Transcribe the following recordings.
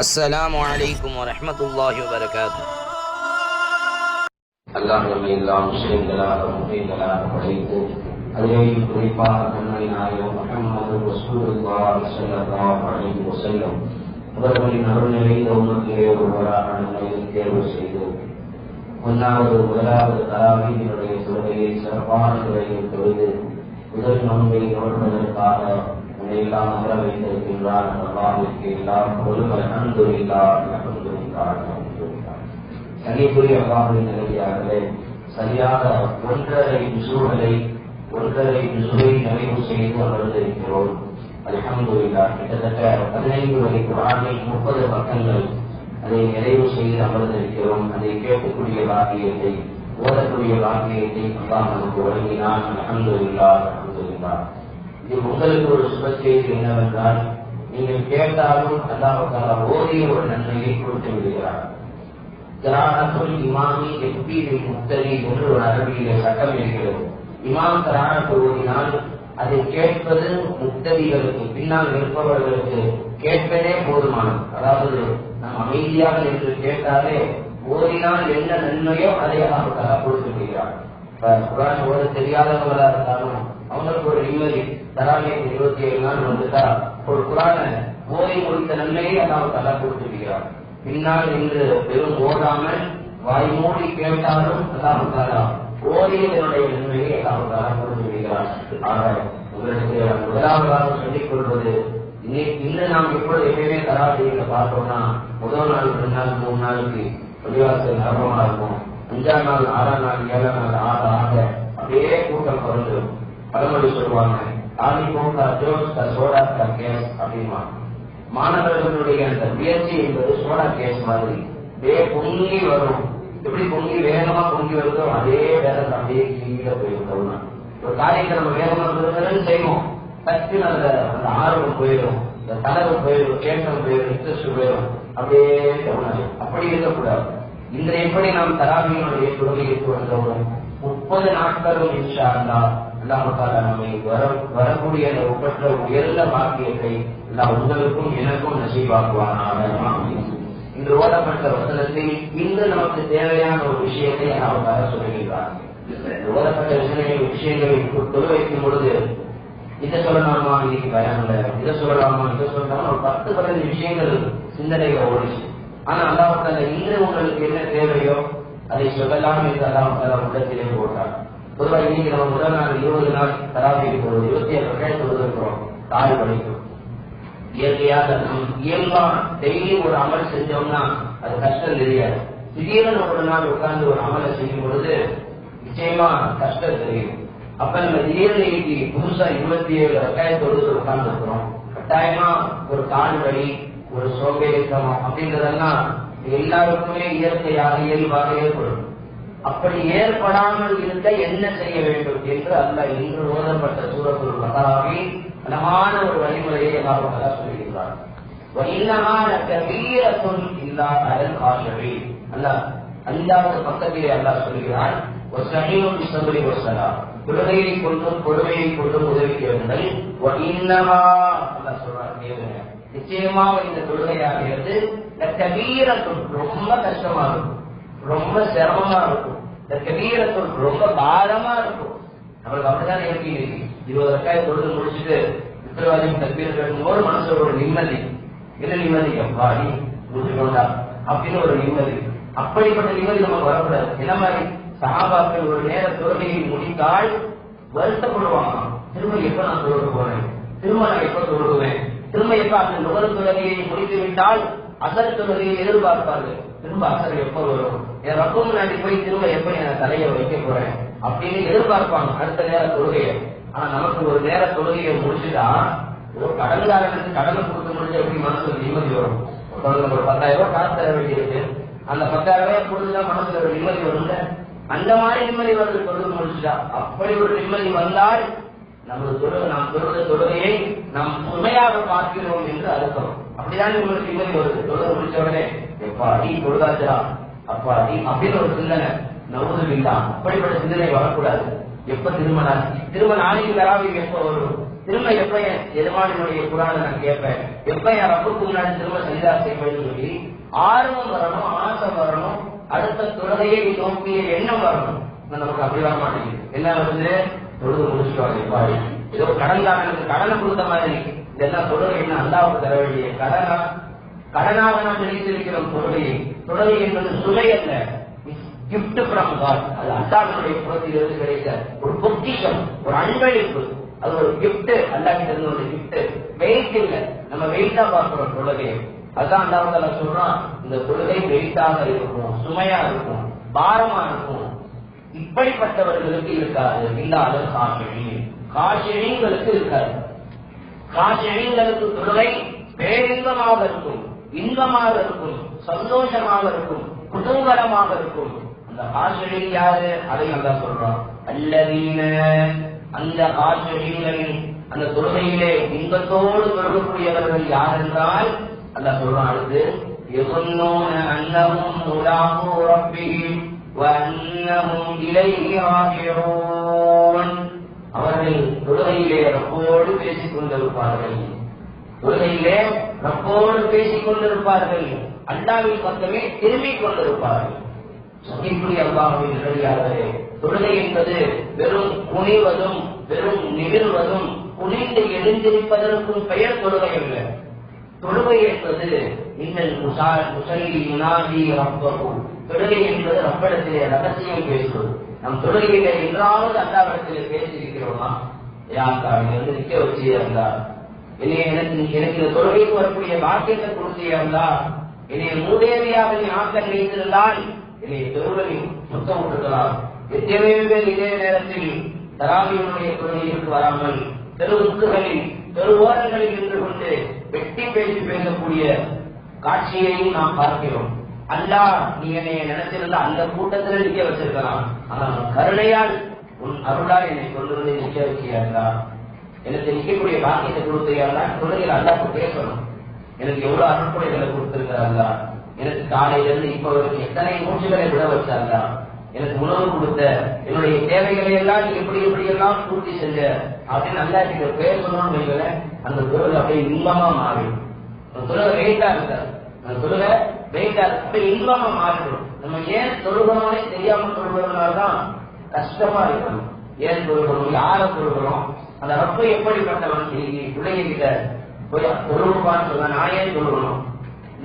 அஸ்ஸலாமு அலைக்கும் வரஹ்மத்துல்லாஹி வபரகாத்துஹு. அல்லாஹ் நம்மை எல்லாம் முஸ்லிம்களாக முஸ்லிம்களாக படைத்து அதிலேயும் குறிப்பாக கண்மணி நாயகம் முஹம்மது ரசூலுல்லாஹி ஸல்லல்லாஹு அலைஹி வஸல்லம் அவர்களின் அருள்நிறைந்த உம்மத்திலே ஒருவராக நம்மை தேர்வு செய்து முதலாவது தராவீஹினுடைய தொழுகையை சிறப்பான முறையில் தொழுது முதல் நோன்பை நோடுவதற்காக எல்லாம் அமர வைத்திருக்கின்றார். அல்லாஹ்விற்கு எல்லாம் புகழும் அல்ஹம்துலில்லாஹ் அல்ஹம்துலில்லாஹ் அல்ஹம்துலில்லாஹ். கண்ணியத்துரிய அல்லாஹ்வின் நல்லடியார்களே, சரியாக ஒன்றரை ஜுஸுவை நிறைவு செய்து அமர்ந்திருக்கிறோம். அல்ஹம்துலில்லாஹ். கிட்டத்தட்ட 15 வரை குர்ஆனில் 30 பக்கங்கள் அதை நிறைவு செய்து அமர்ந்திருக்கிறோம். அதை கேட்கக்கூடிய பாக்கியத்தை, ஓதக்கூடிய பாக்கியத்தை அல்லாஹ் நமக்கு வழங்கினான். அல்ஹம்துலில்லாஹ் அல்ஹம்துலில்லாஹ். இது உங்களுக்கு ஒரு சுப செய்தி என்னவென்றால், நீங்கள் கேட்டாலும் அல்லாஹ் தஆலா ஓதிய ஒரு நன்மையை கொடுத்து விடுகிறார். கிராஅத்துல் இமாமி யக்பீல் முக்தரி என்று ஒரு அரபியிலே சட்டம் இருக்கிறது. இமாம் கிராஅத் ஓதினால் அதை கேட்பது முக்ததிகளுக்கு, பின்னால் இருப்பவர்களுக்கு கேட்பதே போதுமானது. அதாவது நாம் அமைதியாக நின்று கேட்டாலே ஓதினால் என்ன நன்மையோ அதை அல்லாஹ் தஆலா கொடுத்து விடுகிறார். குர்ஆன் ஓத தெரியாதவர்களா இருந்தாலும் அவங்களுக்கு ஒரு நிம்மதி. தராவீஹ் 27 நாள் வந்துட்டா ஒரு குர்ஆனை ஓதி முடித்த நன்மையை அல்லாஹ் தஆலா கொடுத்திருக்கிறார். பின்னால் நின்று வெறும் ஓதாமல் வாய் மூடி கேட்டாலும் அல்லாஹ் தஆலா ஓதியதனுடைய நன்மையை அல்லாஹ் தஆலா கொடுத்திருக்கிறார். ஆக உங்களுக்கு முதலாவதாக சொல்லிக் கொள்வது, இன்னும் நாம் எப்பயுமே தராவீஹ்ல பார்த்தோம்னா முதல் நாள் 2 நாள் 3 நாளுக்கு பள்ளிவாசல் ஆர்வமா இருக்கும். 5ஆம் நாள் 6ஆம் நாள் 7ஆம் நாள் ஆக ஆக அப்படியே கூட்டம் குறைஞ்சிடும். பழமொழி சொல்லுவாங்க, அப்படின்னா மாணவர்களுடைய அந்த முயற்சி என்பது சோடா கேஸ் மாதிரி பொங்கி வரும். எப்படி பொங்கி வேகமா பொங்கி வருதோ அதே வேகம் அப்படியே கீழே போயிருந்தோம். ஒரு காரியத்தை நம்ம வேகமா செய்வோம், டக்குன்னு அந்த ஆர்வம் போயிடும், இந்த தளர்வு போயிடும், கேட்கம் போயிடும், இன்ட்ரெஸ்ட் போயிடும், அப்படியே அப்படி இருக்கக்கூடாது. இந்த எப்படி நாம் தராவீஹுடைய தொழுகைக்கு வந்தோம் 30 நாட்களும் இன்ஷா அல்லாஹ் அல்லாஹ் தஆலா நம்மை வரக்கூடிய ஒப்பற்ற உயர்ந்த பாக்கியத்தை அல்லாஹ் உங்களுக்கும் எனக்கும் நசீபாக்குவானாக. இன்று ஓதப்பட்ட வசனத்தில் இன்று நமக்கு தேவையான ஒரு விஷயத்தை அல்லாஹ் தஆலா சொல்லுகிறார். ஓதப்பட்ட விஷயங்களை தொழு வைக்கும் பொழுது இதை சொல்லலாமா, இன்னைக்கு பயன்ல இதை சொல்லலாமா, இதை சொல்லலாமா, ஒரு 10-15 விஷயங்கள் சிந்தனைகள் ஓடிச்சு. ஆனா அல்லாஹ் தஆலா இன்று உங்களுக்கு என்ன தேவையோ அதை சொல்லலாம் என்று அல்லாஹ் தஆலா உள்ளத்திலே போட்டார். பொதுவாக இன்னைக்கு நம்ம முதல் நாள் 20 நாள் தராவீஹ் போடுவோம், 27 ரக்காத் தொழுகிறோம், தாய் படிக்கும். இயற்கையாக இயல்பா டெய்லி ஒரு அமல் செஞ்சோம்னா அது கஷ்டம் தெரியாது. திடீர்னு ஒரு நாள் உட்கார்ந்து ஒரு அமலை செய்யும் பொழுது நிச்சயமா கஷ்டம் தெரியும். அப்ப நம்ம திடீர்னு புதுசா 27 ரக்காத் தொழுது உட்கார்ந்து இருக்கிறோம், கட்டாயமா ஒரு கால் வலி, ஒரு சோம்பேறித்தனம் அப்படின்றதெல்லாம் எல்லாருக்குமே இயற்கையாக இயல்பாக ஏற்படும். அப்படி ஏற்படாமல் இருக்க என்ன செய்ய வேண்டும் என்று அல்லாஹ் இன்று ஓதப்பட்ட சூரத்துல் பக்ராவில் அழகான ஒரு வழிமுறையை அல்லாஹ் தஆலா சொல்கிறார். வஇன்னஹா லகபீரத்துன் இல்லா அலல் காஷிரீன். அல்லாஹ் 5வது பக்கத்திலே அல்லாஹ் சொல்கிறார், வஸ்தஈனு பிஸ்ஸப்ரி வஸ்ஸலாம். தொழுகையை கொண்டும் பொறுமையை கொண்டும் உதவி கேளுங்கள். வஇன்னஹா அல்லாஹ் சொல்றார், நிச்சயமாக இந்த தொழுகையாகிறது லகபீரத்துன், ரொம்ப கஷ்டமா இருக்கும், ரொம்ப சிரமமா இருக்கும், கபீரத்துள் ரொம்ப பாரமா இருக்கும். நம்மளுக்கு அப்படிதான் இருக்கு. 20 ரக்காத் தொழுது முடிச்சுட்டு உத்தரவாதியும் தக்பீர் கேட்கும்போது மனசுல ஒரு நிம்மதி. என்ன நிம்மதி? எப்பாடி முடிச்சுக்கொண்டா அப்படின்னு ஒரு நிம்மதி. அப்படிப்பட்ட நிம்மதி நமக்கு வரக்கூடாது. என்ன மாதிரி சஹாபாக்கள் ஒரு நேர தொழுகையை முடித்தால் வருத்தப்படுவாங்க, திரும்ப எப்ப நான் தொழுக போறேன், திரும்ப நான் எப்ப தொழுகுவேன், திரும்ப எப்ப அந்த நுகர் தொழுகையை முடித்து விட்டால் அசர் தொழுகையை எதிர்பார்ப்பார்கள், திரும்ப அசர் எப்ப வரும், என் ரப்பு முன்னாடி போய் திரும்ப எப்படி என் தலையை வைக்க போறேன் அப்படின்னு எதிர்பார்ப்பாங்க அடுத்த நேர தொழுகையை. ஆனா நமக்கு ஒரு நேர தொழுகையை முடிச்சுட்டா ஒரு கடன்காரனுக்கு கடனை கொடுக்க முடிஞ்ச எப்படி மனசுல நிம்மதி வரும். ஒரு 10,000 ரூபாய் காசு தர வேண்டியிருக்கு, அந்த 10,000 ரூபாய் கொடுத்துதான் மனசுல ஒரு நிம்மதி வரும்ல, அந்த மாதிரி நிம்மதி வருது தொழுது முடிச்சுட்டா. அப்படி ஒரு நிம்மதி வந்தால் நாம் தொழுத தொழுகையை நாம் சுமையாக பார்க்கிறோம் என்று அர்த்தம். அப்படிதான் உங்களுக்கு நிம்மதி வருது. தொழுது முடிச்சவனே எப்பா அடி தொழுதாச்சா, அப்பா அடி அப்படின்னு ஒரு சிந்தனை நவுதுவில்லா, அப்படிப்பட்ட சிந்தனை வரக்கூடாது. எப்ப திரும்ப நாளைக்கு தராவி எப்ப வரும், திரும்ப எப்ப எஜமானினுடைய குரானை நான் கேட்பேன், எப்ப என் ரப்புக்கு முன்னாடி திரும்ப சரிதா செய்வேன்னு சொல்லி ஆர்வம் வரணும், ஆசை வரணும், அடுத்த தொழுகையை நோக்கிய எண்ணம் வரணும். நமக்கு அப்படி வர மாட்டேங்குது. என்ன வந்து தொழுது முடிச்சுட்டு வாங்க, ஏதோ கடனை கொடுத்த மாதிரி இதெல்லாம் தொழுகை என்ன அல்லாவுக்கு தர வேண்டிய கடனாக நாம் நினைத்திருக்கிறோம். தொழுகை என்பது சுமை அல்ல, கிஃப்ட் ஃப்ரம் காட். அது அல்லாஹ்வுடைய புறத்திலிருந்து கிடைத்த ஒரு பொக்கிஷம், ஒரு அன்பளிப்பு. அது ஒரு கிஃப்ட், அல்லாஹ்கிட்ட இருந்து ஒரு கிஃப்ட். வெயிட் இல்லை, நம்ம வெயிட்டா பார்க்கிறோம் தொழுகையை. அதுதான் அல்லாஹ் தஆலா சொல்றான், இந்த தொழுகை வெயிட்டாக இருக்கும், சுமையா இருக்கும், பாரமா இருக்கும். இப்படிப்பட்டவர்களுக்கு இருக்காது. இல்லாத காஷிகளுக்கு இருக்காது. காஷிகளுக்கு தொழுகை பேரின்பமாக இருக்கும், இன்பமாக இருக்கும், சந்தோஷமாக இருக்கும், குதூகலமாக இருக்கும். அந்த காஷிகள் யாரு? அதை நல்லா சொல்றோம். அல்லதீன, அந்த காஷிகளின் அந்த தொழுகையிலே இன்பத்தோடு தொழுகக்கூடியவர்கள் யார் என்றால் அல்லாஹ் சொல்றான். அடுத்து யظنون أنهم ملاقو ربهم وأنهم إليه راجعون. அவர்கள் தொழுகையிலே ரப்போடு பேசிக் கொண்டிருப்பார்கள், தொழுகையிலே ரப்போடு பேசிக் கொண்டிருப்பார்கள், அல்லாஹ்வின் பக்கமே திரும்பிக் கொண்டிருப்பார்கள். இப்படி அல்லாஹ்வின் நல்லடியார்களே, தொழுகை என்பது வெறும் குனிவதும் வெறும் நிகழ்வதும் குனிந்து எழுந்திருப்பதற்கும் பெயர் தொழுகை அல்ல. தொழுகை என்பது இன்னல் முஸல்லி யுனாதி ரப்பஹு. தொழுகை என்பது ரப்பிடத்திலே ரகசியம் பேசுவது. நம் தொழுகையிலே என்றாவது அல்லாஹ்விடத்திலே பேசியிருக்கிறோமா? யாக்கா வந்து நிக்க வச்சு அல்லா, எனக்கு இந்த தொழுகைக்கு வரக்கூடிய பாக்கியத்தை கொடுத்தே அல்லா, என்னை மூதேவியாக நீ ஆக்க நினைத்திருந்தால் என்னை தொழுகை சுத்தம் விட்டுக்கலாம். எத்தனையோ பேர் இதே நேரத்தில் தராவியினுடைய தொழுகைக்கு வராமல் தெருவுக்குகளில் தெருவோரங்களில் நின்று கொண்டு வெட்டி பேசி பேசக்கூடிய காட்சியையும் நாம் பார்க்கிறோம். அல்லாஹ் நீ என்னை நினைச்சிருந்தா அந்த கூட்டத்தில் நிற்க வச்சிருக்கலாம், ஆனால் கருணையால் உன் அருளால் என்னை கொண்டு வந்து நிற்க வச்சியா, எனக்கு நிற்கக்கூடிய பாக்கியத்தை கொடுத்தியா, தொழுகையில் அல்லாஹ்க்கு பேசணும். எனக்கு எவ்வளவு அருட்கொடைகளை கொடுத்திருக்கிறாங்களா, எனக்கு காலையிலிருந்து இப்ப வரைக்கும் எத்தனை மூச்சுகளை விட வச்சாங்களா, எனக்கு உணவு கொடுத்த, என்னுடைய தேவைகளை எல்லாம் எப்படி எப்படி எல்லாம் பூர்த்தி செஞ்ச அப்படின்னு நல்லா நீங்க பேசணும்னு வைக்கல, அந்த தொழுகை அப்படியே இன்பமா மாறிடும். அந்த தொழுகை வெயிட்டா இருக்காது, அந்த தொழுகை வெயிட்டா இருக்கு, இன்பமா மாறிடும். நம்ம ஏன் தொழுகிறோம்னே தெரியாம தொழுகிறதுனாலதான் கஷ்டமா இருக்கணும். ஏன் தொழுகிறோம், யார தொழுகிறோம், அந்த ரப்ப எப்படிப்பட்டவன் பிள்ளைகிட்ட போய் தொழுவான்னு சொல்ல, நான் ஏன் தொழுகணும்,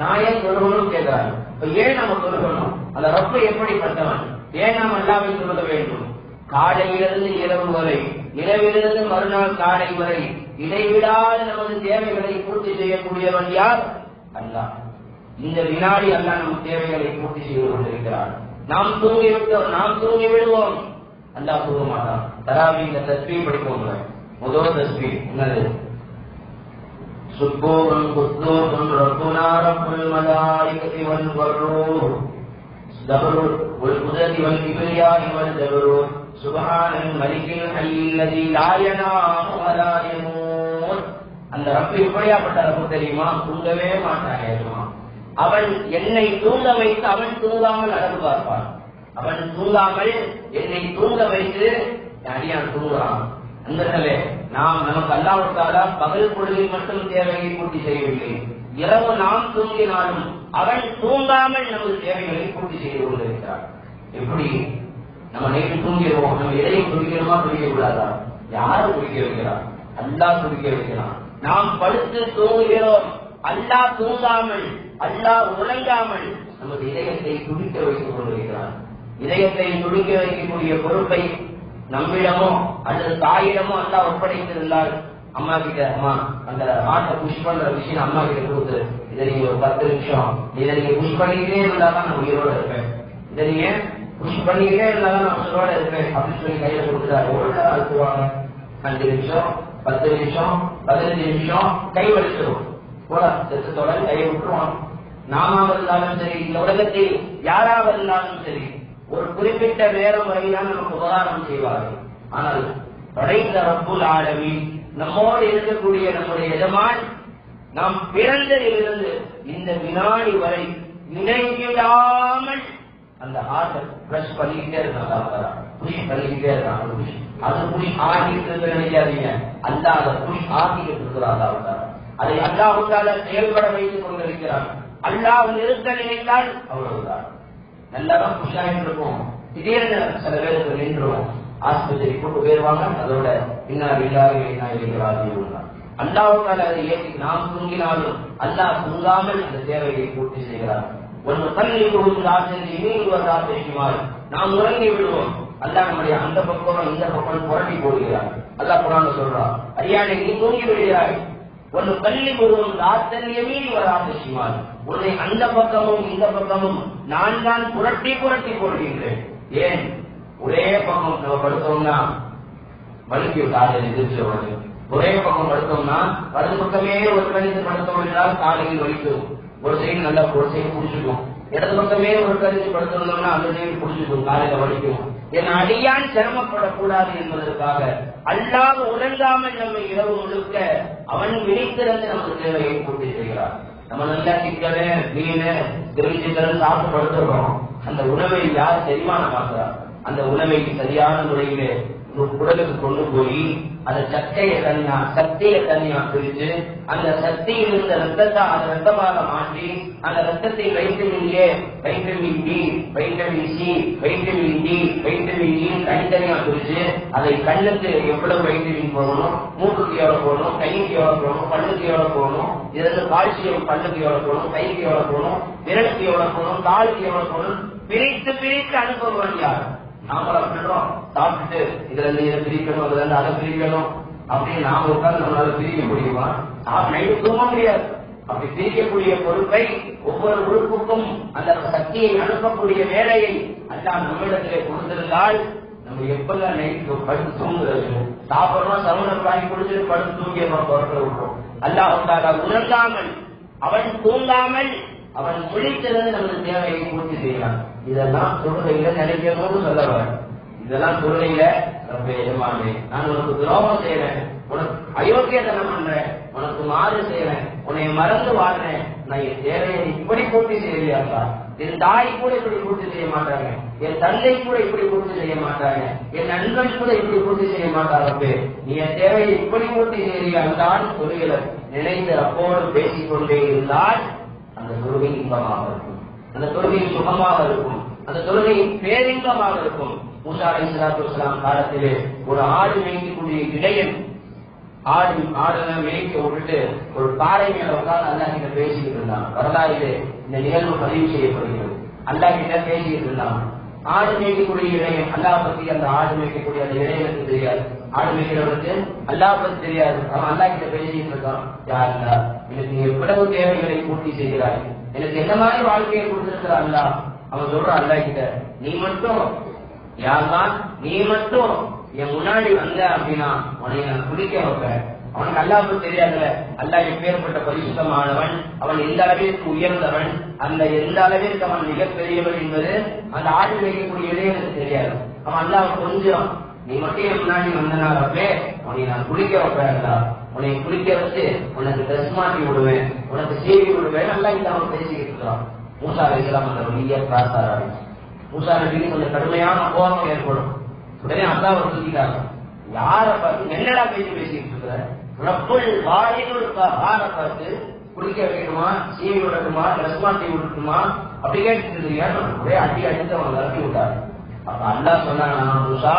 நான் ஏன் தொழுகணும் கேட்கிறாங்க. இப்ப ஏன் நம்ம தொழுகணும், அந்த ரப்ப எப்படிப்பட்டவன், ஏன் நாம் அல்லாஹ்வை தொழுக வேண்டும்? காலையிலிருந்து இரவு வரை, இரவிலிருந்து மறுநாள் காலை வரை இடைவிடாத நமது தேவைகளை பூர்த்தி செய்யக்கூடியவன் யார்? அல்லாஹ். இந்த வினாடி அல்லாஹ் நம்ம தேவைகளை பூர்த்தி செய்து கொண்டிருக்கிறார். நாம் தூங்கிவிட்டோம், நாம் தூங்கி விடுவோம், அல்லாஹ் தூங்க மாட்டான். தராவி இந்த தஸ்பீஹ் படிப்போம். முதல் தஸ்பீஹ் என்னது? சுப்போகன் குத்தோகன் ரப்புனா ரப்புல் மலாயிகதி வல் வர்ரூஹ் ஜபரூத் வல் குதரி வல் கிப்ரியாஹி வல் ஜபரூத் சுப்ஹானல் மலிகில் ஹய்யில் லதி லா யனாமு வலா யமூத். அந்த ரப்பு எப்படியாப்பட்ட ரப்பு தெரியுமா? தூங்கவே மாட்டான். அவன் என்னை தூங்க வைத்து அவன் தூங்காமல் அழகு பார்ப்பான். அவன் தூங்காமல் என்னை தூங்க வைத்து அடியான் தூங்குறான். அன்பர்களே, நாம் நமக்கு அல்லாஹ்வுக்காக பகல் பொழுதில் மட்டும் தேவையை பூர்த்தி செய்யவில்லை, இரவு நாம் தூங்கினாலும் அவன் தூங்காமல் நமது தேவைகளை பூர்த்தி செய்து கொண்டிருக்கிறார். எப்படி நம்ம நேற்று தூங்கிடுவோம், நம்ம எதையும் துடிக்கிறோமா, துடிக்க கூடாதா? யாரும் துடிக்க வைக்கிறார்? அல்லாஹ் துடிக்க வைக்கிறான். நாம் படுத்து தூங்குகிறோம், அல்லாஹ் தூங்காமல், அல்லாஹ் உறங்காமல் நமது இதயத்தை துடிக்க வைத்துக் கொண்டிருக்கிறார். இதயத்தை துடிக்க வைக்கக்கூடிய பொறுப்பை நம்மிடமோ அல்லது தாயிடமோ அல்லாஹ் ஒப்படைத்திருந்தால், அம்மா கிட்ட அம்மா அந்த ஆட்டை புஷ் பண்ற விஷயம் அம்மா கிட்ட கொடுத்து, இதை நீங்க ஒரு 10 நிமிஷம் இதை நீங்க புஷ் பண்ணிக்கிட்டே இருந்தாதான் நான் உயிரோட இருப்பேன், இதை நீங்க புஷ் பண்ணிக்கிட்டே இருந்தாதான் நான் உயிரோட இருப்பேன் அப்படின்னு சொல்லி கையில கொடுக்குறாரு. எவ்வளவு அழுத்துவாங்க? 5 நிமிஷம், 10 நிமிஷம், 15 நிமிஷம் கை வலிச்சிடும் போல, செத்தோட கையை விட்டுருவான். நாம இருந்தாலும் சரி, இந்த உலகத்தில் யாராக இருந்தாலும் சரி, ஒரு குறிப்பிட்ட நேரம் வரையில்தான் நமக்கு உபகாரம் செய்வார்கள். ஆனால் படைத்த ரப்புல் ஆலமீன், நம்மோடு இருக்கக்கூடிய நம்முடைய எஜமான், நாம் பிறந்ததிலிருந்து இந்த வினாடி வரை இணைவிடாமல் அந்த ஹார்ட்டை பிரஷ் பண்ணிக்கிட்டே இருக்காங்க, புஷ் பண்ணிக்கிட்டே இருக்காங்க. அது புலி ஆகிட்டு நினைக்காதீங்க. அல்லாஹ் அதை புலி ஆகிட்டு இருக்கிறார். அதை அல்லாஹ்வுத்தால செயல்பட வைத்துக் கொண்டிருக்கிறார். அல்லாஹ் நிறுத்த நினைத்தால் அவ்வளவுதான். நல்லதான் குஷாயிட்டு இருக்கும். திடீர்னு சில பேருக்கு நின்றுவோம், ஆஸ்பத்திரி கூட்டு போயிருவாங்க. அதோட இன்னார் இல்லாத அல்லாஹ்வுத்தால அதை ஏற்றி நாம் தூங்கினாலும் அல்லாஹ் தூங்காமல் அந்த தேவையை பூர்த்தி செய்கிறார். ஒன்று தள்ளி கொடுத்து ஆசிரியர் நீங்குவதால் நாம் உறங்கி விடுவோம். அல்லாஹ் நம்முடைய அந்த பக்கம் இந்த பக்கம் புரட்டி போடுகிறார். அல்லாஹ் குர்ஆன்ல சொல்றார், அரியானே நீ தூங்கி விடுகிறாய். ஒன்று தள்ளி விடுவோம் ஆச்சரியமே வராசிமால், உன்னை அந்த பக்கமும் இந்த பக்கமும் நான் தான் புரட்டி புரட்டி போடுகின்றேன். ஏன் ஒரே பக்கம் நம்ம படுத்தோம்னா வலிக்கு காலையில் எதிர்த்து வருது. ஒரே பக்கம் படுத்தோம்னா வலது பக்கமே ஒரு கழித்து படுத்தோம் என்றால் காலையில் வலிக்கும். ஒரு சைடு நல்லா ஒரு சைடு குடிச்சுக்கும். இடது பக்கமே ஒரு கழித்து படுத்தோம்னா அந்த சைடு குடிச்சுக்கும், காலையில வலிக்கும். என் அடியான் சிரமப்படக்கூடாது என்பதற்காக அல்லாஹ் உறங்காமல் நம்மை இரவு முழுக்க அவன் விழித்திருந்து நமக்கு தேவையை பூர்த்தி செய்கிறார். நம்ம நல்லா சிக்கனு மீன் திருச்சிக்கன் சாப்பிட்டு படுத்துறோம். அந்த உணவை யார் செரிமானம் பார்க்கிறார்? அந்த உணவை சரியான முறையிலே உடலுக்கு கொண்டு போய் அந்த சக்கையை தனியா பிரித்து அந்த சக்தியில் இருந்த ரத்தத்தை அந்த ரத்தமாக மாற்றி அந்த ரத்தத்தை vitamin A, vitamin B, vitamin C, vitamin D, vitamin E தனித்தனியா பிரித்து அதை கண்ணுக்கு எவ்வளவு வைட்டமின் போகணும், மூக்குக்கு எவ்வளவு போகணும், கைக்கு எவ்வளவு போகணும், பல்லுக்கு எவ்வளவு போகணும், இதற்கு கால்சியம் பல்லுக்கு எவ்வளவு போகணும், கைக்கு எவ்வளவு போகணும், விரலுக்கு எவ்வளவு போகணும், காலுக்கு எவ்வளவு போகணும், பிரித்து அனுப்புவாங்க. யார் நாம பண்றோம்? சாப்பிட்டுட்டு இதுல இருந்து இதை பிரிக்கணும், அதுல இருந்து அதை பிரிக்கணும் அப்படின்னு நாம உட்கார்ந்து நம்மளால பிரிக்க முடியுமா? நைட்டு தூங்க முடியாது. அப்படி பிரிக்கக்கூடிய பொறுப்பை ஒவ்வொரு உறுப்புக்கும் அந்த சக்தியை அனுப்பக்கூடிய வேலையை அல்லாஹ் நம்மிடத்திலே கொடுத்திருந்தால் நம்ம எப்பதான் நைட்டு படுத்து தூங்குறது? சாப்பிடணும், சவுண்டர் வாங்கி குடிச்சிட்டு படுத்து தூங்கிய பொருட்கள் விட்டுரும். அல்லாஹ் உணர்ந்தாமல் அவன் தூங்காமல் அவன் முழித்திருந்து நமது தேவையை பூர்த்தி செய்யலாம். இதெல்லாம் தொழுகையில நினைக்கணும்னு சொல்ல. இதெல்லாம் தொழுகையில எஜமானே நான் உனக்கு துரோகம் செய்யறேன், உனக்கு அயோக்கியத்தனம் பண்றேன், உனக்கு மாறு செய்யறேன், உன்னை மறந்து வாழ்றேன், நான் என் தேவையை இப்படி பூர்த்தி செய்யலையாப்பா. என் தாய் கூட இப்படி பூர்த்தி செய்ய மாட்டாங்க, என் தந்தை கூட இப்படி பூர்த்தி செய்ய மாட்டாங்க, என் நண்பன் கூட இப்படி பூர்த்தி செய்ய மாட்டாங்க. நீ என் தேவையை இப்படி பூர்த்தி செய்யால் தொழுகையில நினைத்து அப்போடு பேசிக்கொண்டே இருந்தால் அந்த தொழுகை இன்பமாக இருக்கும், அந்த தொழுகை சுகமாக இருக்கும், அந்த தொழுகை பேரின்பமாக இருக்கும். மூசா அலைஹிஸ்ஸலாத்து வஸ்ஸலாம் காலத்திலே ஒரு ஆடு மேய்க்கக்கூடிய இடையன் ஆடு மேய்க்க விட்டுட்டு ஒரு பாறை மேல உட்கார்ந்து அல்லாஹ் கிட்ட பேசிக்கிட்டு இருந்தான். வரலாறிலே இந்த நிகழ்வு பதிவு செய்யப்படுகிறது. அல்லாஹ் கிட்ட பேசிக்கிட்டு இருந்தான். ஆடு மேய்க்கக்கூடிய இடையன் அல்லாஹ் பத்தி அந்த ஆடு மேய்க்கக்கூடிய அந்த இடையனுக்கு தெரியாது, ஆடு மேய்க்கிறவனுக்கு அல்லாஹ் பத்தி தெரியாது. அவன் அல்லாஹ் கிட்ட பேசிக்கிட்டு இருக்கான், யா அல்லாஹ் எனக்கு எவ்வளவு தேவைகளை பூர்த்தி செய்கிறாய், எனக்கு என்ன மாதிரி வாழ்க்கையை கொடுத்திருக்கிற அல்லாஹ். அவன் சொல்றான் அல்லாஹ் கிட்ட, நீ மட்டும் யாருதான் நீ மட்டும் என் முன்னாடி வந்த அப்படின்னா உன்னை நான் குடிக்க வைப்பேன். அவனுக்கு அல்லாஹ் தெரியாதுல, அல்லாஹ் எப்பேற்பட்ட பரிசுத்தமானவன், அவன் எந்த அளவிற்கு உயர்ந்தவன், அந்த எந்த அளவிற்கு அவன் மிகப்பெரியவன் என்பது அந்த ஆடு வைக்கக்கூடிய இடையனுக்கு தெரியாது. அவன் அல்லாஹ் கொஞ்சம் நீ மட்டும் என் முன்னாடி வந்தனாலே உன்னை நான் குளிக்க வைப்பேன், உன்னை குளிக்க வச்சு உனக்கு ட்ரெஸ் மாட்டி விடுவேன், உனக்கு சீவி விடுவேன், அல்லாஹ் இந்த அவன் பேசிக்கிட்டு இருக்கிறான். மூசா அலைஹிஸ்ஸலாம் அந்த வழியை பார்த்தாரு. மூசா நபிக்கு கொஞ்சம் கடுமையான கோபம் ஏற்படும். உடனே அல்லாஹ் சொல்லிட்டாங்க, யார பார்த்து என்னடா பேசிக்கிட்டு இருக்கிற? ரப்புல் வாயிலுல் கஹார பார்த்து குளிக்க வைக்கணுமா, சீவி விடணுமா, ட்ரெஸ் மாட்டி விடணுமா அப்படி கேட்டு ஒரே அடி அடித்து அவன் விரட்டி விட்டார். அப்ப அல்லாஹ் சொன்னாங்க, மூசா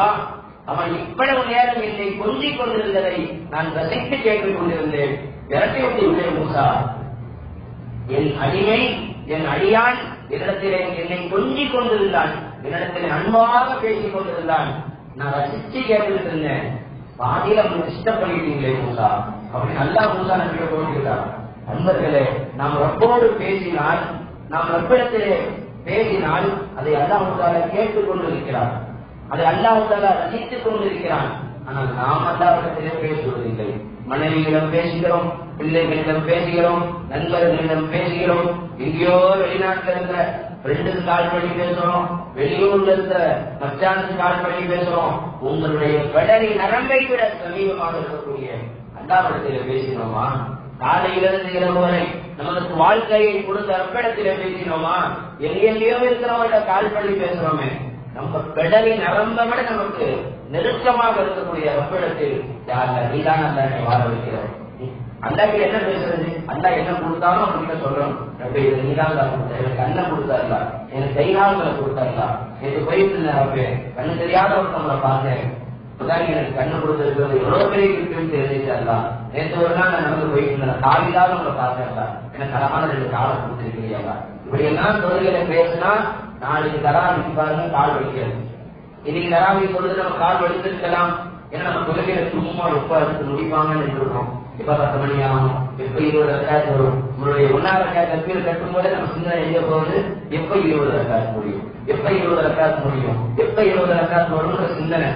அவன் இவ்வளவு நேரம் என்னை கொஞ்சிக் கொண்டிருந்ததை நான் ரசித்து கேட்டுக் கொண்டிருந்தேன், விரட்டி விட்டு விட்டேன். மூசா என் அடிமை என் அடியான் என்னிடத்திலே என்னை கொஞ்சிக் கொண்டிருந்தான், என்னிடத்திலே அன்பாக பேசிக் கொண்டிருந்தான், நான் ரசிச்சு கேட்டுக்கிட்டு இருந்தேன். பாதியில இஷ்டப்படிட்டீங்களே மூசா அப்படி நல்லா மூசா நம்பிக்கை தோன்றுகிறார். நண்பர்களே, நாம் ரப்போடு பேசினால், நாம் ரப்பிடத்திலே பேசினால் அதை அல்லாஹ் கேட்டுக் கொண்டிருக்கிறார், அதை அல்லாஹ் ரசித்துக் கொண்டிருக்கிறான். ஆனால் நாம் அல்லாஹ்விடத்திலே பேசுவதில்லை. மனைவியிடம் பேசுகிறோம், பிள்ளைகளிடம் பேசுகிறோம், நண்பர்களிடம் பேசுகிறோம், எங்கேயோ வெளிநாட்டில் இருக்கிற ஃப்ரெண்டுக்கு கால் பண்ணி பேசுறோம், வெளியூர்ல இருக்கிற மச்சானுக்கு கால் பண்ணி பேசுறோம். உங்களுடைய கடனை நரம்பை விட சமீபமாக இருக்கக்கூடிய அல்லாஹ்விடத்திலே பேசினோமா? காலையிலிருந்து இரவு வரை நமக்கு வாழ்க்கையை கொடுத்த ரப்பிடத்திலே பேசினோமா? எங்கெங்கேயோ இருக்கிறவங்க கால் பண்ணி பேசுறோமே. நம்ம கடலின் நரம்ப விட நமக்கு நெருக்கமாக இருக்கக்கூடிய ரப்பிடத்தில் யார் நீதான் அல்லா என்னை வாழ வைக்கிறார். அல்லாஹ்க்கு என்ன பேசுறது? அல்லாஹ் என்ன கொடுத்தாலும் அவன்கிட்ட சொல்றோம், ரப்பே இதை நீதான் கொடுத்த, எனக்கு அண்ணன் கொடுத்தாருல, எனக்கு கைகால்களை கொடுத்தாருல, எனக்கு போயிட்டு ரப்பே கண்ணு தெரியாத ஒருத்தவங்களை பார்த்தேன், எனக்கு கண்ணு கொடுத்திருக்கிறது எவ்வளவு பெரிய கிஃப்ட் தெரிஞ்சாருல, நேற்று ஒரு நாள் நான் நடந்து போயிட்டு இருந்தேன், காலில்லாத உங்களை பார்த்தேன்ல, எனக்கு அழகான 2 காலை கொடுத்திருக்கிறீங்களா. இப்படி எல்லாம் தொழில்களை பேசினா நாளைக்கு தராவிக்கு பாருங்க கால் வலிக்கிறது. இன்னைக்கு தராவி பொழுது நம்ம கால் வலித்திருக்கலாம், ஏன்னா நம்ம தொழிலை சும்மா ரொம்ப எடுத்து முடிப்பாங்கன்னு இருக்கோம். எப்ப 10 மணி ஆகும், எப்ப 20 ரக்காத் வரும், உங்களுடைய 1 ரக்காத் தக்பீர் கட்டும் போதே நம்ம சிந்தனை எங்க போகுது, எப்ப 20 ரக்காத் முடியும், எப்ப 20 ரக்காத் முடியும், எப்ப 20 ரக்காத் வரும்ன்ற சிந்தனை.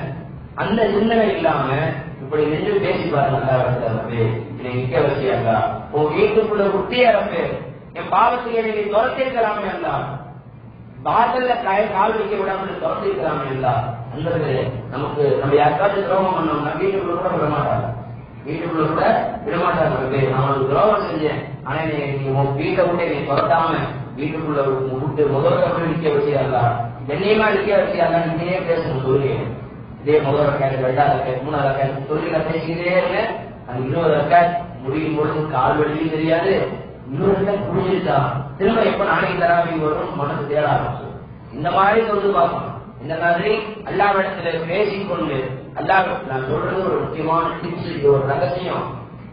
அந்த சிந்தனை இல்லாம இப்படி நின்று பேசி பாருங்க, நல்லா வளர்த்தே இதை நிக்க வச்சியாங்க, உன் வீட்டுக்குள்ள குட்டியா ரப்பே என் பாவத்துக்கு நீ துரத்திருக்கலாமே அல்ல, பாதல்ல கால் வைக்க விடாமல் துரத்திருக்கலாமே அல்ல. அன்பர்களே, நமக்கு நம்ம யாருக்காச்சும் துரோகம் பண்ணோம்னா வீட்டுக்குள்ள கூட விட மாட்டாங்க, வீட்டுக்குள்ள கூட விடமாட்டாங்க. நான் உனக்கு துரோகம் செஞ்சேன், ஆனா நீ உன் வீட்டை விட்டு நீ துரத்தாம வீட்டுக்குள்ள விட்டு முதல்ல நிக்க வச்சியாங்களா, கண்ணியமா நிக்க வச்சியாங்களா, நீங்களே பேசணும் சொல்லி இதே முதல் ரக்காத் 2 ரக்காத் 3 ரக்காத் சொல்லி பேசிக்கிட்டே இருங்க. அந்த 20 ரக்காத் முடியும் பொழுது கால் வலியும் தெரியாது, 20 ரக்காத் முடிஞ்சிருச்சா திரும்ப எப்ப நாளைக்கு தராவி வரும் மனசு தேட ஆரம்பிச்சு. இந்த மாதிரி சொல்லி பார்க்கணும். இந்த மாதிரி அல்லாஹ்விடத்துல பேசிக்கொண்டு அல்லாஹ் நான் சொல்றது ஒரு முக்கியமான டிப்ஸ், இது ஒரு ரகசியம்,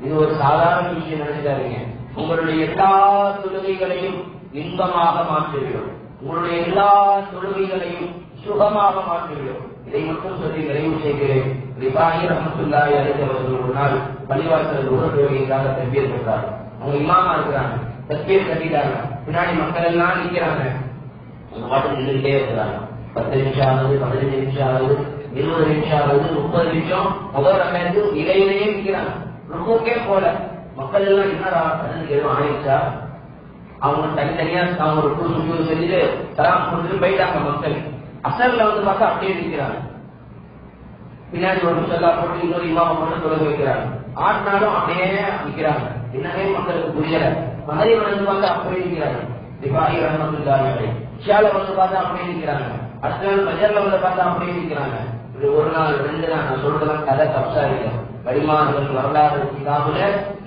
இது ஒரு சாதாரண விஷயம் நினைச்சாருங்க. உங்களுடைய எல்லா தொழுகைகளையும் இன்பமாக மாற்றுகிறோம், உங்களுடைய எல்லா தொழுகைகளையும் சுகமாக மாற்றுகிறோம். இதை மட்டும் சொல்லி நிறைவு செய்கிறேன். ரிபாயி ரஹ்மத்துல்லாஹி அலைஹி அவர்கள் ஒரு நாள் பள்ளிவாசல் தொழுகைக்காக தக்பீர் கட்டுறாங்க. அவங்க இமாமா இருக்கிறாங்க, தக்பீர் கட்டிட்டாங்க, பின்னாடி மக்கள் எல்லாம் நிற்கிறாங்க, அவங்க பாட்டு நின்றுட்டே இருக்கிறாங்க. 10 நிமிஷம் ஆகுது, 15 நிமிஷம் ஆகுது, 20 நிமிஷம் ஆகுது, 30 நிமிஷம் முதல் ரக்காத்து இடையிலேயே நிற்கிறாங்க, ருக்குக்கே போல. மக்கள் எல்லாம் என்னடா கடனுக்கு எதுவும் ஆயிடுச்சா, அவங்க தனித்தனியா அவங்க ருக்கு சுஜூத் செஞ்சுட்டு சலாம் கொடுத்துட்டு போயிட்டாங்க மக்கள். அசர்ல வந்து பார்த்தா அப்படியே நிற்கிறாங்க, பின்னாடி ஒரு முசல்லா போட்டு இன்னொரு இமாம போட்டு தொழுக வைக்கிறாங்க, ஆட்டினாலும் அப்படியே நிற்கிறாங்க. என்னவே மக்களுக்கு புரியல. மகரிப் வந்து பார்த்தா அப்படியே நிற்கிறாங்க, ரிபாயி ரஹ்மத்துல்லாஹி அலைஹி. இஷால வந்து பார்த்தா அப்படியே நிற்கிறாங்க, அடுத்த நாள் ஃபஜ்ர்ல வந்து பார்த்தா அப்படியே நிற்கிறாங்க. இது ஒரு நாள் 2 நாள் நான் சொல்றதெல்லாம் கதை தப்சா இல்லை. வடிமானவர்கள் வரலாறு கிதாபுல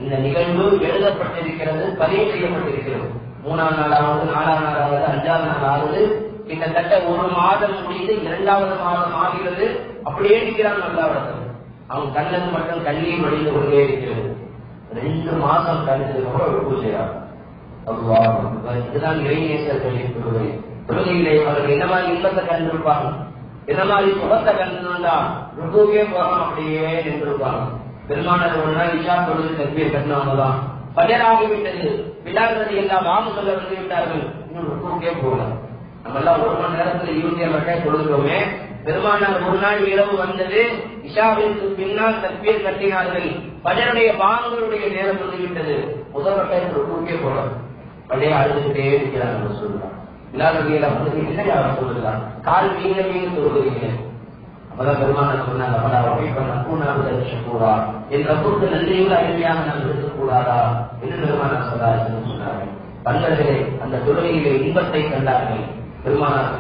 இந்த நிகழ்வு எழுதப்பட்டிருக்கிறது, பதிவு செய்யப்பட்டிருக்கிறது. 3ஆம் நாளாவது, 4ஆம் நாளாவது, 5ஆம் நாள் ஆகுது, கிட்டத்தட்ட 1 மாதம் முடிந்து 2வது மாதம் ஆகிறது. அப்படியே இருக்கிறாங்க அல்லாஹ்விடத்தில். அவங்க கண்ணது மட்டும் கண்ணீர் வடிந்து கொண்டே இருக்கிறது. 2 மாதம் கழித்து கூட ருக்கு செய்யறாங்க. இதுதான் இறைநேசர்களின் தொழுகை. தொழுகையிலே அவர்கள் என்ன மாதிரி இன்பத்தை கண்டிருப்பாங்க, என்ன மாதிரி சுகத்தை கண்டிருந்தா ருக்குவே போகாம அப்படியே நின்றிருப்பாங்க. பெருமானார் ஒரு நாள் இஷா தொழுகை தக்பீர் கட்டினவங்கதான் பஜராகிவிட்டது, விழாக்கிறது எல்லாம் வாங்க சொல்ல வந்து விட்டார்கள், இன்னும் ருக்குவே போகலாம். நம்ம எல்லாம் 1 மணி நேரத்துல 27 ரக்காத் தொழுகிறோமே. பெருமானார் ஒரு நாள் இரவு வந்தது, இஷாவிற்கு பின்னால் தக்பீர் கட்டினார்கள், பஜருடைய பாங்களுடைய நேரம் வந்துவிட்டது, முதல் ரக்காத் ருக்குவே போகலாம். அப்படியே அழுதுகிட்டே இருக்கிறாங்க. சொல்லலாம் இல்லாத வந்து என்ன சொல்லுதான் கால் வீங்க வீங்க தொழுகிறீங்க. அப்பதான் பெருமானார் சொன்னாங்க, என் ரப்புக்கு நன்றியோடு அருமையாக நான் இருக்கக்கூடாதா என்று பெருமானார் சொன்னார்கள். பண்பர்களே, அந்த தொழுகையிலே இன்பத்தை கண்டார்கள். பெருமானார்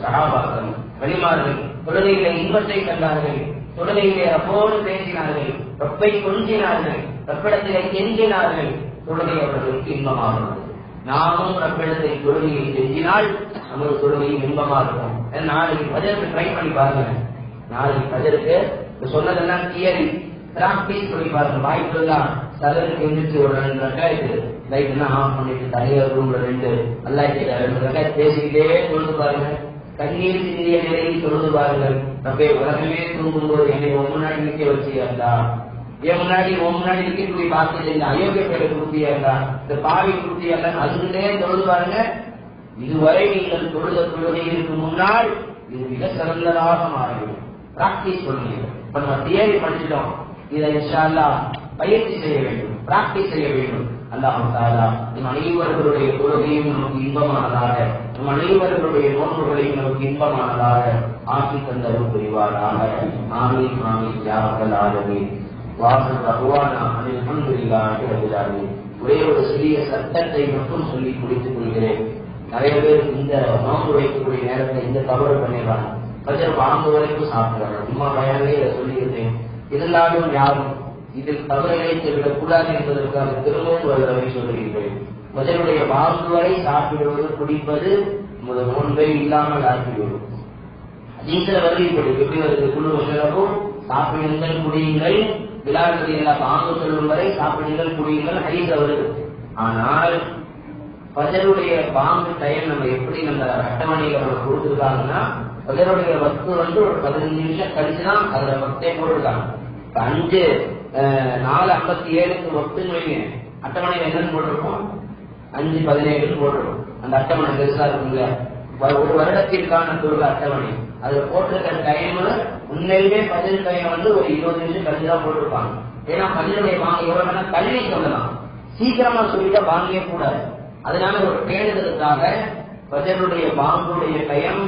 சஹாபாக்கள் வலிமார்கள் தொழுகையிலே இன்பத்தை கண்டார்கள். தொழுகையிலே ரப்போடு பேசினார்கள், ரப்பை கொஞ்சினார்கள், ரப்பிடத்திலே கெஞ்சினார்கள். தொழுகை அவர்களுக்கு இன்பமாகிறது. நாமும் ரப்பிடத்தை தொழுகையை செஞ்சினால் நமது தொழுகையும் இன்பமா இருக்கும். நாளைக்கு பஜருக்கு ட்ரை பண்ணி பாருங்க. நாளைக்கு பஜருக்கு சொன்னதெல்லாம் தியரி, பிராக்டிஸ் பண்ணி பாருங்க. வாய்ப்புலாம் சலருக்கு எந்திரிச்சு ஒரு 2 ரக்காத்து லைட் எல்லாம் ஆஃப் பண்ணிட்டு தனியார் ரூம்ல 2 ரக்காத்து பேசிக்கிட்டே தொழுது பாருங்க. கண்ணீர் சிந்திய நிலையில் தொழுது பாருங்கள். ரப்பே உலகமே தூங்கும்போது என்னை முன்னாடி நிற்க வச்சியா, என் முன்னாடி இருக்கக்கூடிய பாக்கியத்தை இந்த அயோக்கிய பேரை கொடுத்தியா, இந்த பாவி கொடுத்தியா, அதுக்குள்ளே தொழுது பாருங்க. இதுவரை நீங்கள் தொழுத தொழுகைக்கு முன்னால் இது மிக சிறந்ததாக மாறிவிடும். பிராக்டிஸ் பண்ணுங்க. இப்ப நம்ம தியரி படிச்சிட்டோம், இதை இன்ஷா அல்லாஹ் பயிற்சி செய்ய வேண்டும், பிராக்டிஸ் செய்ய வேண்டும். அல்லாஹ் தஆலா நம் அனைவர்களுடைய தொழுகையும் நமக்கு இன்பமானதாக, நம் அனைவர்களுடைய நோன்புகளையும் நமக்கு இன்பமானதாக ஆக்கி தந்தரும் புரிவாராக. ஆமீன் ஆமீன் யா ரப்பல் ஆலமீன். ஒரே ஒரு சிறிய சட்டத்தை மட்டும் சொல்லி முடித்துக் கொள்கிறேன். நிறைய பேர் இந்த நோன்பு வைக்கக்கூடிய நேரத்தை இந்த தவறு பண்ணிடுறாங்க. ஃபஜர் பாங்கு வரைக்கும் சாப்பிடுறாங்க. சும்மா பயானே சொல்லியிருந்தேன். இருந்தாலும் யாரும் இதில் தவறுகளை விடக்கூடாது என்பதற்காக திரும்பவும் ஒரு தடவை சொல்லுகிறேன். ஃபஜருடைய பாங்கு வரை சாப்பிடுவது குடிப்பது நோன்பை இல்லாமல் ஆகிவிடும். ஹதீஸ்ல வருகிறது, எப்படி வருது? குழு வசனமும் சாப்பிடுங்கள் குடியுங்கள், விழாக்கள் எல்லாம் பாங்கு சொல்லும் வரை சாப்பிடுங்கள் குடியுங்கள் ஹதீஸ்ல வருது. ஆனால் ஃபஜருடைய பாங்கு டைம் நம்ம எப்படி நம்ம அட்டவணையில நம்ம கொடுத்துருக்காங்கன்னா, ஃபஜருடைய வக்து ஒரு 15 நிமிஷம் கழிச்சுதான் அதுல வக்தே போட்டிருக்காங்க. 4:57 வக்துன்னு வைங்க, அட்டவணையில என்னன்னு போட்டிருக்கோம்? 5:17 போட்டிருக்கோம். அந்த அட்டவணை பெருசா இருக்குங்க, ஒரு வருடத்திற்கான தொழுகை அட்டவணை. அதுல போட்டிருக்கிற டைம் உண்மையிலே பதில் டைம் ஒரு 20 நிமிஷம் கழிச்சுதான் போட்டிருப்பாங்க. ஏன்னா பதிலுடைய பாங்கு எவ்வளவு வேணா தள்ளி சொல்லலாம், சீக்கிரமா சொல்லிட்டா வாங்கவே கூடாது. அதனால ஒரு பேணுதலுக்காக ஃபஜருடைய பாங்குடைய டைம்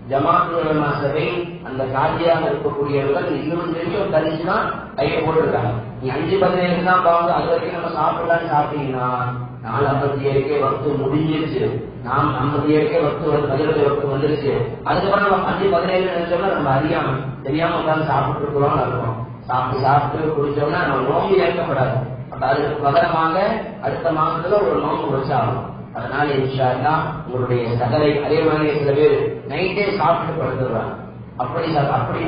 ஜமாத்து உலமா சபை அந்த காட்சியாக இருக்கக்கூடியவர்கள் 20 நிமிஷம் கழிச்சுதான் கையை போட்டிருக்காங்க. நீ 5:17 தான் பாங்கு, அது வரைக்கும் நம்ம சாப்பிடலான்னு சாப்பிட்டீங்கன்னா 4:57 வக்து முடிஞ்சிருச்சு. நாம் 57 வக்து ஃபஜருடைய வக்து வந்துருச்சு. அதுக்கப்புறம் நம்ம 5:17 நினைச்சோம்னா நம்ம தெரியாம உட்கார்ந்து சாப்பிட்டு இருக்கிறோம்னு அர்த்தம். சாப்பிட்டு குடிச்சோம்னா நம்ம நோம்பு ஏற்கப்படாது. அதுக்கு பகரமாக அடுத்த மாசத்துல ஒரு நோம்பு வச்சாகும். அதனால இன்ஷா அல்லாஹ் உங்களுடைய சகலை அதே மாதிரி சில பேர் நைட்டே சாப்பிட்டு படுத்துறாங்க. அப்படி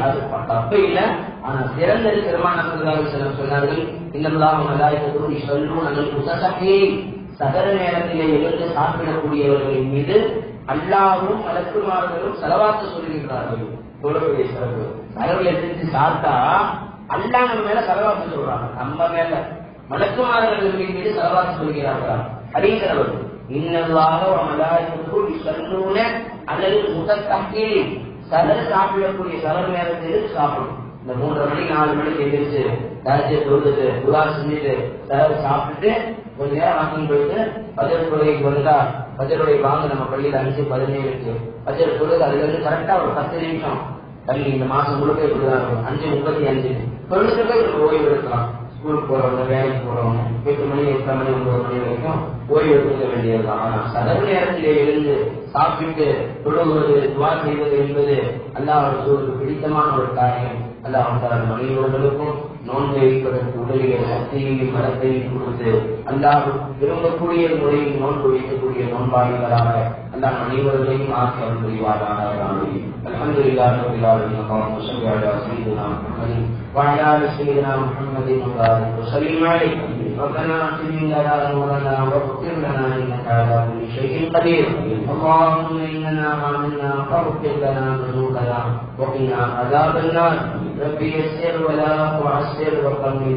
அது தப்பு இல்லை. ஆனா சிறந்தது பெருமானார் சொன்னார்கள், இன்னல்லாஹு மலாயிகத்துஹு யுஸல்லூன அலல் முஸல்லீன், சகல நேரத்திலே எழுந்து சாப்பிடக்கூடியவர்களின் மீது அல்லாஹ்வும் மலக்குமார்களும் ஸலவாத்து சொல்லுகிறார்கள். தொழுகையை சிறப்பு சகல எழுந்து சாப்பிட்டா அல்லாஹ் நம்ம மேல ஸலவாத்து சொல்றாங்க, நம்ம மேல மலக்குமார்களின் மீது ஸலவாத்து சொல்கிறார்கள். ஹதீஸ்ல இன்னல்லாஹ வ மலாயிகத்துஹு யுஸல்லூன அலல் முஸல்லீன், சகல சாப்பிடக்கூடிய சகல நேரத்தில் சாப்பிடும். இந்த 3:30 மணி 4 மணிக்கு எந்திரிச்சு தாஜ்ஜத் தொழுது துஆ செஞ்சுட்டு சகல சாப்பிட்டுட்டு கொஞ்ச நேரம் வாக்கிங் போயிட்டு ஃபஜர் தொழுகைக்கு வந்தா ஃபஜருடைய பாங்கு நம்ம பள்ளியில 5:17 ஃபஜர் தொழுது அதுல இருந்து கரெக்டா ஒரு 10 நிமிஷம் தள்ளி இந்த மாசம் முழுக்க இப்படிதான் இருக்கும். 5:35 தொழுது போய் ஓய்வு எடுக்கலாம். ஸ்கூலுக்கு போறவங்க, வேலைக்கு போறவங்க 8 மணி 8 மணி 9 மணி வரைக்கும் ஓய்வு எடுத்துக்க வேண்டியதுதான். ஆனா சகல நேரத்திலே எழுந்து சாப்பிட்டு தொழுவது துஆ செய்வது என்பது அல்லாஹ் ரசூலுக்கு பிடித்தமான ஒரு காரியம். அல்லாஹ் தஆலா மனிதர்களுக்கும் நோன்பை வைப்பதற்கு உடலிய சக்தியையும் பலத்தையும் கொடுத்து அல்லாஹ் விரும்பக்கூடிய முறையில் நோன்பு வைக்கக்கூடிய நோன்பாளிகளாக அல்லாஹ் அனைவர்களையும் ஆக்கி அருள் புரிவாராக. அல்ஹம்துலில்லாஹி ரப்பில் ஆலமீன். அல்லாஹும்ம ஸல்லி அலா ஸய்யிதினா முஹம்மதின் வ அலா ஆலி ஸய்யிதினா முஹம்மதின் வ பாரிக் வ ஸல்லிம் அலைஹி. ربنا اغفر لنا ذنوبنا واغفر لنا انك على كل شيء قدير. اللهم اننا آمنا فاغفر لنا ذنوبنا وقنا عذاب النار. ربي يسر ولا تعسر وقنا